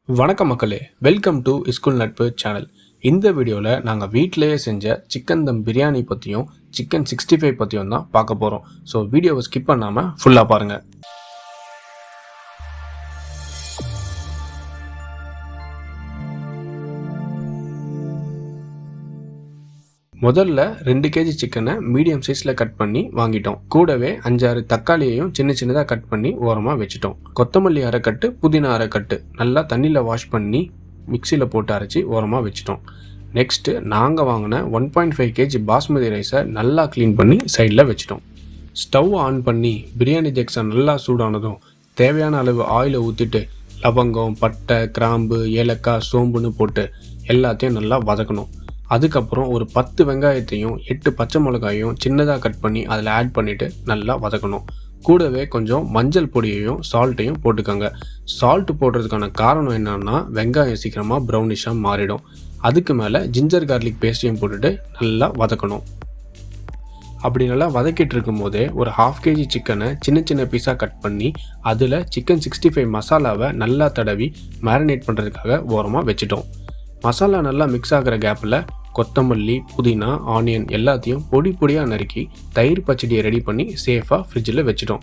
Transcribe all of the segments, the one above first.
வணக்கம் மக்களே, welcome to school நட்பு சேனல். இந்த வீடியோவில் நாங்கள் வீட்டிலேயே செஞ்ச சிக்கன் தம் பிரியாணி பற்றியும் சிக்கன் 65 பற்றியும் தான் பார்க்க போகிறோம். ஸோ வீடியோவை ஸ்கிப் பண்ணாமல் ஃபுல்லாக பாருங்கள். முதல்ல 2 kg சிக்கனை மீடியம் சைஸில் கட் பண்ணி வாங்கிட்டோம். கூடவே 5-6 தக்காளியையும் சின்ன சின்னதாக கட் பண்ணி ஓரமாக வச்சுட்டோம். கொத்தமல்லி அரைக்கட்டு, புதினா அரைக்கட்டு நல்லா தண்ணியில் வாஷ் பண்ணி மிக்சியில் போட்டு அரைச்சி ஓரமாக வச்சுட்டோம். நெக்ஸ்ட்டு நாங்கள் வாங்கின 1.5 kg பாஸ்மதி ரைஸை நல்லா க்ளீன் பண்ணி சைடில் வச்சுட்டோம். ஸ்டவ் ஆன் பண்ணி பிரியாணி ஜெக்ஸை நல்லா சூடானதும் தேவையான அளவு ஆயிலை ஊற்றிட்டு லவங்கம், பட்டை, கிராம்பு, ஏலக்காய், சோம்புன்னு போட்டு எல்லாத்தையும் நல்லா வதக்கணும். அதுக்கப்புறம் ஒரு 10 வெங்காயத்தையும் 8 பச்சை மிளகாயும் சின்னதாக கட் பண்ணி அதில் ஆட் பண்ணிவிட்டு நல்லா வதக்கணும். கூடவே கொஞ்சம் மஞ்சள் பொடியையும் சால்ட்டையும் போட்டுக்கோங்க. சால்ட் போடுறதுக்கான காரணம் என்னன்னா வெங்காயம் சீக்கிரமாக ப்ரௌனிஷாக மாறிடும். அதுக்கு மேலே ஜிஞ்சர் கார்லிக் பேஸ்ட்டையும் போட்டுட்டு நல்லா வதக்கணும். அப்படி நல்லா வதக்கிட்டு இருக்கும் போதே ஒரு 1/2 kg சிக்கனை சின்ன சின்ன பீஸாக கட் பண்ணி அதில் சிக்கன் 65 மசாலாவை நல்லா தடவி மேரினேட் பண்ணுறதுக்காக ஓரமாக வச்சுட்டோம். மசாலா நல்லா மிக்ஸ் ஆகிற கேப்பில் கொத்தமல்லி, புதினா, ஆனியன் எல்லாத்தையும் பொடி பொடியாக நறுக்கி தயிர் பச்சடியை ரெடி பண்ணி சேஃபாக ஃப்ரிட்ஜில் வச்சுட்டோம்.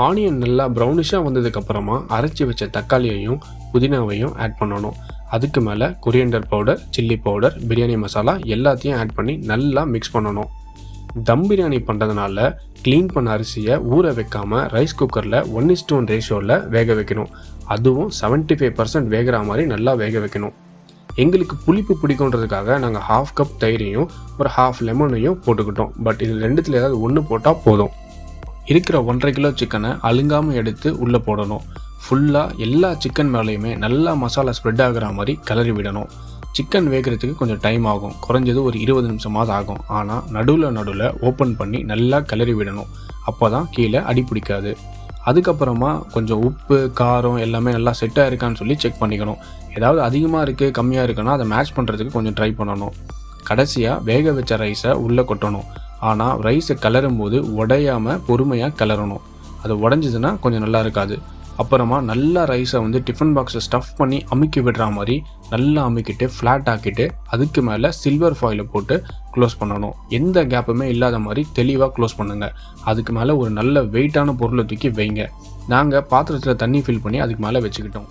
ஆனியன் நல்லா ப்ரௌனிஷாக வந்ததுக்கப்புறமா அரைச்சி வச்ச தக்காளியையும் புதினாவையும் ஆட் பண்ணணும். அதுக்கு மேலே coriander powder, chilli powder, biryani masala எல்லாத்தையும் ஆட் பண்ணி நல்லா மிக்ஸ் பண்ணணும். தம் பிரியாணி பண்ணுறதுனால க்ளீன் பண்ண அரிசியை ஊற வைக்காமல் ரைஸ் குக்கரில் 1:1 ரேஷியோவில் வேக வைக்கணும். அதுவும் 75% வேகிற மாதிரி நல்லா வேக வைக்கணும். எங்களுக்கு புளிப்பு பிடிக்குன்றதுக்காக நாங்கள் 1/2 கப் தயிரையும் ஒரு 1/2 லெமனையும் போட்டுக்கிட்டோம். பட் இது ரெண்டுத்தில் ஏதாவது ஒன்று போட்டால் போதும். இருக்கிற 1.5 கிலோ சிக்கனை அழுங்காமல் எடுத்து உள்ளே போடணும். ஃபுல்லாக எல்லா சிக்கன் மேலேயுமே நல்லா மசாலா ஸ்ப்ரெட் ஆகிற மாதிரி கிளறி விடணும். சிக்கன் வேகிறதுக்கு கொஞ்சம் டைம் ஆகும், குறைஞ்சது ஒரு 20 நிமிஷமாவது ஆகும். ஆனால் நடுவில் ஓப்பன் பண்ணி நல்லா கிளறி விடணும். அப்போ தான் கீழே அடி பிடிக்காது. அதுக்கப்புறமா கொஞ்சம் உப்பு, காரம் எல்லாமே நல்லா செட் ஆகிருக்கான்னு சொல்லி செக் பண்ணிக்கணும். ஏதாவது அதிகமாக இருக்குது, கம்மியாக இருக்குன்னா அதை மேட்ச் பண்ணுறதுக்கு கொஞ்சம் ட்ரை பண்ணணும். கடைசியாக வேக வச்ச ரைஸை உள்ளே கொட்டணும். ஆனால் ரைஸை கிளறும் போது உடையாமல் பொறுமையாக கிளறணும். அது உடஞ்சிதுன்னா கொஞ்சம் நல்லா இருக்காது. அப்புறமா நல்லா ரைஸை டிஃபன் பாக்ஸை ஸ்டஃப் பண்ணி அமுக்கி விடுற மாதிரி நல்லா அமுக்கிட்டு ஃப்ளாட் ஆக்கிட்டு அதுக்கு மேலே சில்வர் ஃபாயிலை போட்டு க்ளோஸ் பண்ணணும். எந்த கேப்புமே இல்லாத மாதிரி தெளிவாக க்ளோஸ் பண்ணுங்கள். அதுக்கு மேலே ஒரு நல்ல வெயிட்டான பொருளை தூக்கி வைங்க. நாங்கள் பாத்திரத்தில் தண்ணி ஃபில் பண்ணி அதுக்கு மேலே வச்சுக்கிட்டோம்.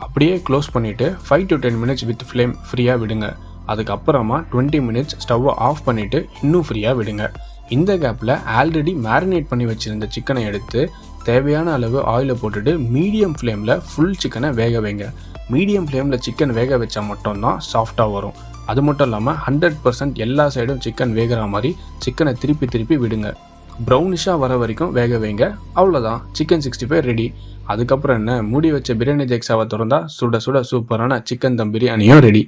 அப்படியே க்ளோஸ் பண்ணிவிட்டு 5 to 10 minutes வித் ஃப்ளேம் ஃப்ரீயாக விடுங்க. அதுக்கப்புறமா 20 minutes ஸ்டவ்வை ஆஃப் பண்ணிவிட்டு இன்னும் ஃப்ரீயாக விடுங்க. இந்த கேப்பில் ஆல்ரெடி மேரினேட் பண்ணி வச்சுருந்த சிக்கனை எடுத்து தேவையான அளவு ஆயிலை போட்டுட்டு மீடியம் ஃப்ளேமில் ஃபுல் சிக்கனை வேக வைங்க. மீடியம் ஃப்ளேமில் சிக்கன் வேக வச்சா மட்டும்தான் சாஃப்டாக வரும். அது மட்டும் இல்லாமல் 100% எல்லா சைடும் சிக்கன் வேகிற மாதிரி சிக்கனை திருப்பி விடுங்க. ப்ரௌனிஷாக வர வரைக்கும் வேக வைங்க. அவ்வளோதான், சிக்கன் 65 ரெடி. அதுக்கப்புறம் என்ன, மூடி வச்ச பிரியாணி ஜெக்ஸாவை திறந்தா சுட சுட சூப்பரான சிக்கன் தம் பிரியாணியும் ரெடி.